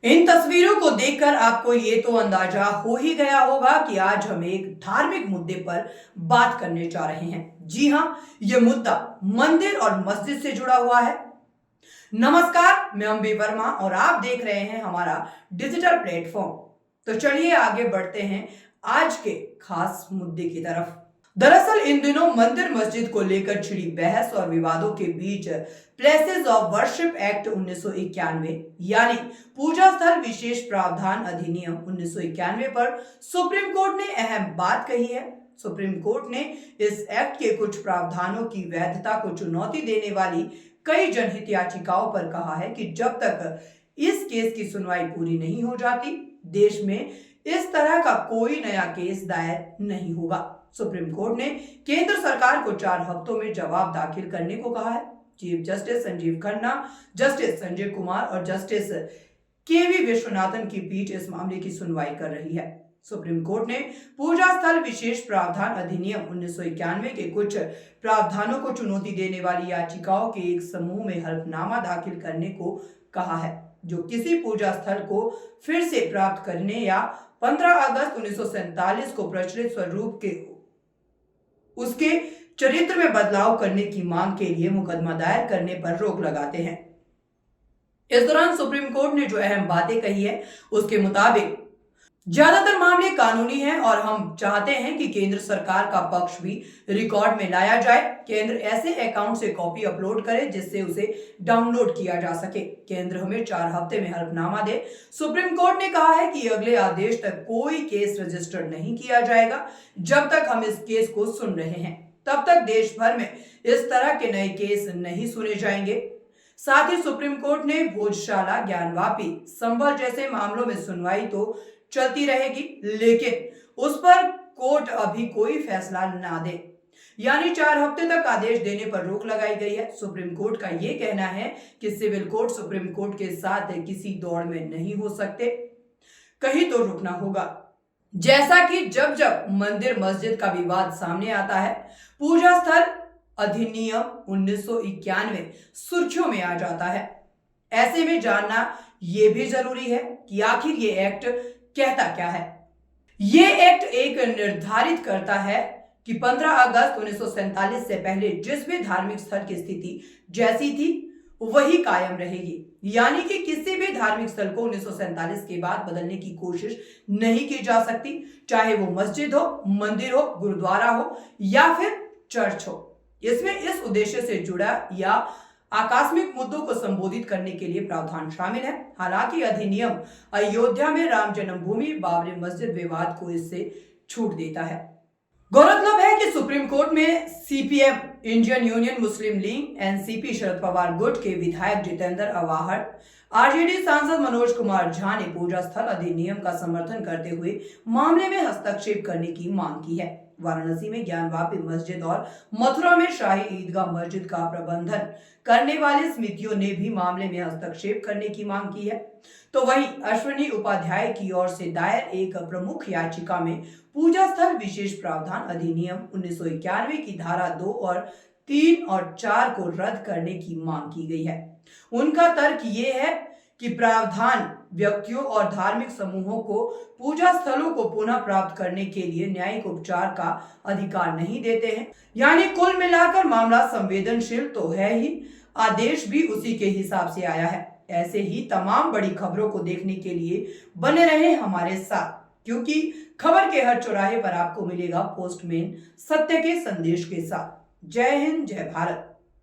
इन तस्वीरों को देखकर आपको ये तो अंदाजा हो ही गया होगा कि आज हम एक धार्मिक मुद्दे पर बात करने जा रहे हैं। जी हां, ये मुद्दा मंदिर और मस्जिद से जुड़ा हुआ है। नमस्कार, मैं अम्बी वर्मा और आप देख रहे हैं हमारा डिजिटल प्लेटफॉर्म। तो चलिए आगे बढ़ते हैं आज के खास मुद्दे की तरफ। दरअसल इन दिनों मंदिर मस्जिद को लेकर छिड़ी बहस और विवादों के बीच प्लेसेस ऑफ वर्शिप एक्ट 1991 यानी पूजा स्थल विशेष प्रावधान अधिनियम 1991 पर सुप्रीम कोर्ट ने अहम बात कही है। सुप्रीम कोर्ट ने इस एक्ट के कुछ प्रावधानों की वैधता को चुनौती देने वाली कई जनहित याचिकाओं पर कहा है कि जब तक इस केस की सुनवाई पूरी नहीं हो जाती, देश में इस तरह का कोई नया केस दायर नहीं होगा। सुप्रीम कोर्ट ने केंद्र सरकार को 4 हफ्तों में जवाब दाखिल करने को कहा है। Chief justice Sanjeev Khanna, justice Sanjay Kumar और जस्टिस केवी विश्वनाथन की पीठ इस मामले की सुनवाई कर रही है। सुप्रीम कोर्ट ने पूजा स्थल विशेष प्रावधान अधिनियम 1991 के कुछ प्रावधानों को चुनौती देने वाली याचिकाओं के एक समूह में हलफनामा दाखिल करने को कहा है, जो किसी पूजा स्थल को फिर से प्राप्त करने या 15 अगस्त 1947 को प्रचलित स्वरूप के उसके चरित्र में बदलाव करने की मांग के लिए मुकदमा दायर करने पर रोक लगाते हैं। इस दौरान सुप्रीम कोर्ट ने जो अहम बातें कही है, उसके मुताबिक ज्यादातर मामले कानूनी हैं और हम चाहते हैं कि केंद्र सरकार का पक्ष भी रिकॉर्ड में लाया जाए। केंद्र ऐसे अकाउंट से कॉपी अपलोड करे जिससे उसे डाउनलोड किया जा सके। केंद्र हमें 4 हफ्ते में हलफनामा दे। सुप्रीम कोर्ट ने कहा है कि अगले आदेश तक कोई केस रजिस्टर नहीं किया जाएगा। जब तक हम इस केस को सुन रहे हैं, तब तक देश भर में इस तरह के नए केस नहीं सुने जाएंगे। साथ ही सुप्रीम कोर्ट ने भोजशाला, ज्ञानवापी, संभल जैसे मामलों में सुनवाई तो चलती रहेगी, लेकिन उस पर कोर्ट अभी कोई फैसला ना दे, यानी 4 हफ्ते तक आदेश देने पर रोक लगाई गई है। सुप्रीम कोर्ट का यह कहना है कि सिविल कोर्ट सुप्रीम कोर्ट के साथ किसी दौड़ में नहीं हो सकते, कहीं तो रुकना होगा। जैसा कि जब जब मंदिर मस्जिद का विवाद सामने आता है, पूजा स्थल अधिनियम 1991 सुर्खियों में आ जाता है। ऐसे में जानना यह भी जरूरी है कि आखिर ये एक्ट कहता क्या है। ये एक्ट एक निर्धारित करता है कि 15 अगस्त 1947 से पहले जिस भी धार्मिक स्थल की स्थिति जैसी थी वही कायम रहेगी, यानी कि किसी भी धार्मिक स्थल को 1947 के बाद बदलने की कोशिश नहीं की जा सकती, चाहे वो मस्जिद हो, मंदिर हो, गुरुद्वारा हो या फिर चर्च हो। इसमें इस उद्देश्य से जुड़ा या आकस्मिक मुद्दों को संबोधित करने के लिए प्रावधान शामिल है। हालांकि अधिनियम अयोध्या में राम जन्मभूमि बाबरी मस्जिद विवाद को इससे छूट देता है। गौरतलब है कि सुप्रीम कोर्ट में सीपीएम, इंडियन यूनियन मुस्लिम लीग, एनसीपी शरद पवार गुट के विधायक जितेंद्र अवाहर, आरजेडी सांसद मनोज कुमार झा ने पूजा स्थल अधिनियम का समर्थन करते हुए मामले में हस्तक्षेप करने की मांग की है। वाराणसी में ज्ञानवापी मस्जिद और मथुरा में शाही ईदगाह मस्जिद का प्रबंधन करने वाली समितियों ने भी मामले में हस्तक्षेप करने की मांग की है। तो वहीं अश्विनी उपाध्याय की ओर से दायर एक प्रमुख याचिका में पूजा स्थल विशेष प्रावधान अधिनियम 1991 की धारा 2 और 3 और 4 को रद्द करने की मांग की गई है। उनका तर्क ये है कि प्रावधान व्यक्तियों और धार्मिक समूहों को पूजा स्थलों को पुनः प्राप्त करने के लिए न्यायिक उपचार का अधिकार नहीं देते हैं। यानी कुल मिलाकर मामला संवेदनशील तो है ही, आदेश भी उसी के हिसाब से आया है। ऐसे ही तमाम बड़ी खबरों को देखने के लिए बने रहे हमारे साथ, क्योंकि खबर के हर चौराहे पर आपको मिलेगा पोस्टमैन सत्य के संदेश के साथ। जय हिंद, जय भारत।